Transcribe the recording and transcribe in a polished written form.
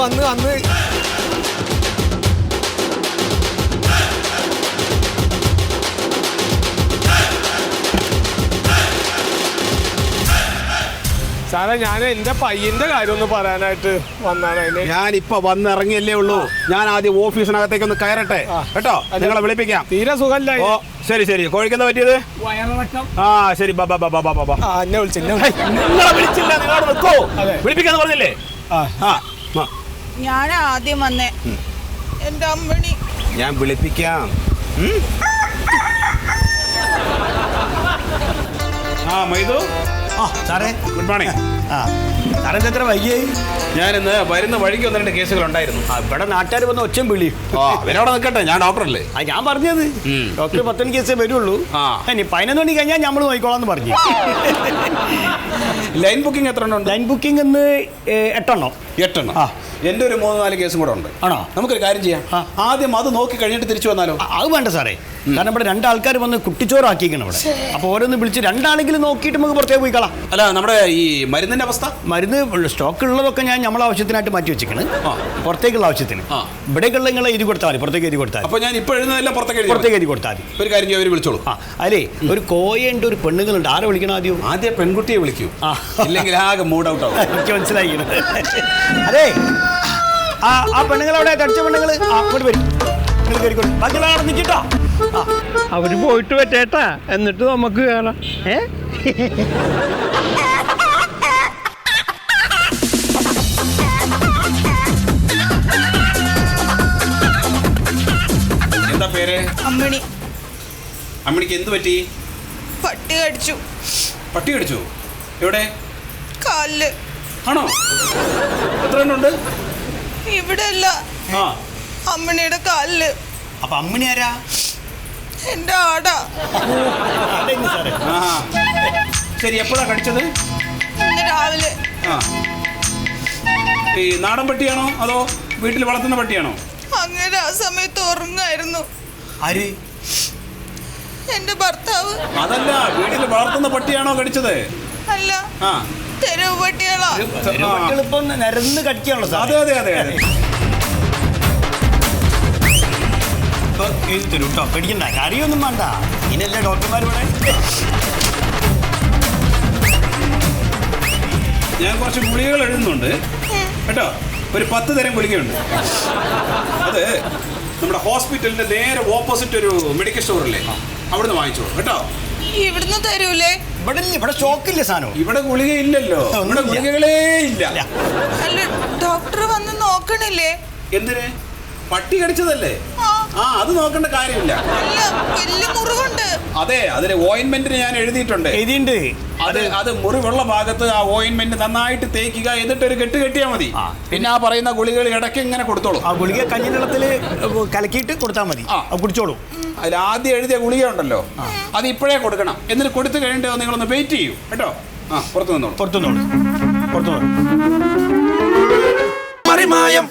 വന്ന് സാറേ, ഞാൻ എന്റെ പയ്യന്റെ കാര്യം ഒന്ന് പറയാനായിട്ട് വന്നാണ്. ഞാനിപ്പോ വന്നിറങ്ങിയല്ലേ ഉള്ളൂ. ഞാൻ ആദ്യം ഓഫീസിനകത്തേക്ക് ഒന്ന് കയറട്ടെ കേട്ടോ. നിങ്ങളെ വിളിപ്പിക്കാം. തീരെ സുഖല്ല. ഓ ശരി. കോഴിക്കെന്താ പറ്റിയത്? വയറിളക്കം. ആ ശരി, എന്നെ വിളിച്ചില്ല. നിങ്ങളെ വിളിച്ചില്ല, നിങ്ങളോട് നിൽക്കോ. വിളിപ്പിക്കാന്ന് പറഞ്ഞില്ലേ? ഞാൻ ആദ്യം വന്നേ. എന്റെ അമ്മണി. ഞാൻ വിളിപ്പിക്കാം. മൈദു. സാറേ ഗുഡ് മോർണിംഗ്. സാറേ എത്ര വൈകിയായി? ഞാനിന്ന് വരുന്ന വഴിക്ക് 1-2 കേസുകൾ ഉണ്ടായിരുന്നു. ഇവിടെ നാട്ടുകാർ വന്ന് ഒച്ചയും വിളി. അവരവിടെ നിൽക്കട്ടെ, ഞാൻ ഡോക്ടറല്ലേ. ഞാൻ പറഞ്ഞത് ഡോക്ടർ 10 മണി കേസേ വരുള്ളൂ. ഇനി 11 മണി കഴിഞ്ഞാൽ നമ്മൾ നോക്കിക്കോളാന്ന് പറഞ്ഞു. ലൈൻ ബുക്കിംഗ് എത്ര ഉണ്ട്? ലൈൻ ബുക്കിംഗ് ഇന്ന് 8 എണ്ണം. എൻ്റെ ഒരു 3-4 കേസും കൂടെ ഉണ്ട്. ആണോ? നമുക്കൊരു കാര്യം ചെയ്യാം. ആദ്യം അത് നോക്കി കഴിഞ്ഞിട്ട് തിരിച്ചു വന്നാലോ? അത് വേണ്ട സാറേ, കാരണം ഇവിടെ 2 ആൾക്കാർ വന്ന് കുട്ടിച്ചോറാക്കിക്കണം ഇവിടെ. അപ്പോൾ ഓരോന്ന് വിളിച്ച് 2 ആളെങ്കിലും നോക്കിയിട്ട് നമുക്ക് പുറത്തേക്ക് പോയി കളാം. അല്ല, നമ്മുടെ ഈ മരുന്നിന്റെ അവസ്ഥ? മരുന്ന് സ്റ്റോക്ക് ഉള്ളതൊക്കെ ഞാൻ നമ്മളെ ആവശ്യത്തിനായിട്ട് മാറ്റി വെച്ചിരിക്കണം. പുറത്തേക്കുള്ള ആവശ്യത്തിന്. ഇവിടേക്കുള്ള നിങ്ങളെ എഴുതി കൊടുത്താൽ മതി, പുറത്തേക്ക് എഴുതി കൊടുത്താൽ. അപ്പോൾ ഞാൻ ഇപ്പോൾ എഴുതുന്നതെല്ലാം പുറത്തേക്ക് എഴുതി കൊടുത്താൽ മതി. ഒരു കാര്യം അവർ വിളിച്ചോളൂ. അല്ലേ, ഒരു കോയുണ്ട്, ഒരു പെണ്ണുങ്ങളുണ്ട്. ആരെ വിളിക്കണം ആദ്യം? പെൺകുട്ടിയെ വിളിക്കൂ, ഇല്ലെങ്കിൽ ആകെ മൂഡ് ഔട്ട് ആവും. എനിക്ക് മനസ്സിലായി. അതെ, ആ പെണ്ണുങ്ങളവിടെ തടിച്ച പെണ്ണുങ്ങൾ അങ്ങോട്ട് വരും. ബാക്കിയുള്ള അവിടെ നിൽക്കിട്ടോ. അവര് പോയിട്ട് പറ്റേട്ടാ, എന്നിട്ട് നമുക്ക് കയറാം. എന്താ പേര്? അമ്മണി. അമ്മണിക്ക് എന്ത് പറ്റി? പട്ടി കടിച്ചു. പട്ടി കടിച്ചു? എവിടെ? കാലില്. ആണോ? എത്ര എണ്ണുണ്ട്? ഇവിടെ അല്ല, അമ്മണിയുടെ കാലില്. അപ്പൊ അമ്മണി ആരാ? എന്റെ ആടാ. ശരി, എപ്പോഴാ കടിച്ചത്? ഇന്ന് രാവിലെ. ഈ നാടൻ പട്ടിയാണോ അതോ വീട്ടിൽ വളർത്തുന്ന പട്ടിയാണോ? അങ്ങനെ ആ സമയത്ത് ഉറങ്ങായിരുന്നു. ആര്? എന്റെ ഭർത്താവ്. അതല്ല, വീട്ടിൽ വളർത്തുന്ന പട്ടിയാണോ കടിച്ചത്? അല്ല, തെരുവ് പട്ടികളാ. ഇപ്പം നിരന്ന് കടിക്കാണല്ലോ സാർ. അതെ. തരൂ കേട്ടോ, പേടിക്കണ്ട, കറിയൊന്നും വേണ്ട. ഇനല്ലേ ഡോക്ടർമാർ ഇവിടെ. ഞാൻ കുറച്ച് ഗുളികകൾ എഴുതുന്നുണ്ട് കേട്ടോ. ഒരു 10 തരം ഗുളികയുണ്ട്. അത് നമ്മുടെ ഹോസ്പിറ്റലിന്റെ നേരെ ഓപ്പോസിറ്റ് ഒരു മെഡിക്കൽ സ്റ്റോറില്ലേ, അവിടുന്ന് വാങ്ങിച്ചോളൂ കേട്ടോ. ഇവിടുന്ന് തരൂലേ? ഇവിടെ സ്റ്റോക്കില്ല സാധനം. ഇവിടെ ഗുളിക ഇല്ലല്ലോ, ഇവിടെ ഗുളികകളേ ഇല്ല. അല്ല, ഡോക്ടർ വന്ന് നോക്കണില്ലേ? എന്തിന്? പട്ടി കടിച്ചതല്ലേ? അത് നോക്കേണ്ട കാര്യമില്ല. അല്ല, വലിയ മുറിവുണ്ട്. അതെ, അതിന് ഓയിൻമെന്റിന് ഞാൻ എഴുതിയിട്ടുണ്ട്. അത് മുറിവുള്ള ഭാഗത്ത് ആ ഓയിൻമെന്റ് നന്നായിട്ട് തേക്കുക, എന്നിട്ട് ഒരു കെട്ട് കെട്ടിയാൽ മതി. പിന്നെ ആ പറയുന്ന ഗുളികൾ ഇടയ്ക്ക് ഇങ്ങനെ കൊടുത്തോളൂ. ആ ഗുളിക കഞ്ഞിവെള്ളത്തിൽ കലക്കിയിട്ട് കൊടുത്താൽ മതി, കുടിച്ചോളൂ. അതിൽ ആദ്യം എഴുതിയ ഗുളിക ഉണ്ടല്ലോ, അത് ഇപ്പോഴേ കൊടുക്കണം. എന്നിട്ട് കൊടുത്തു കഴിഞ്ഞിട്ട് നിങ്ങളൊന്ന് വെയിറ്റ് ചെയ്യൂ കേട്ടോ. പുറത്തു നിന്നോളൂ. മറിമായം.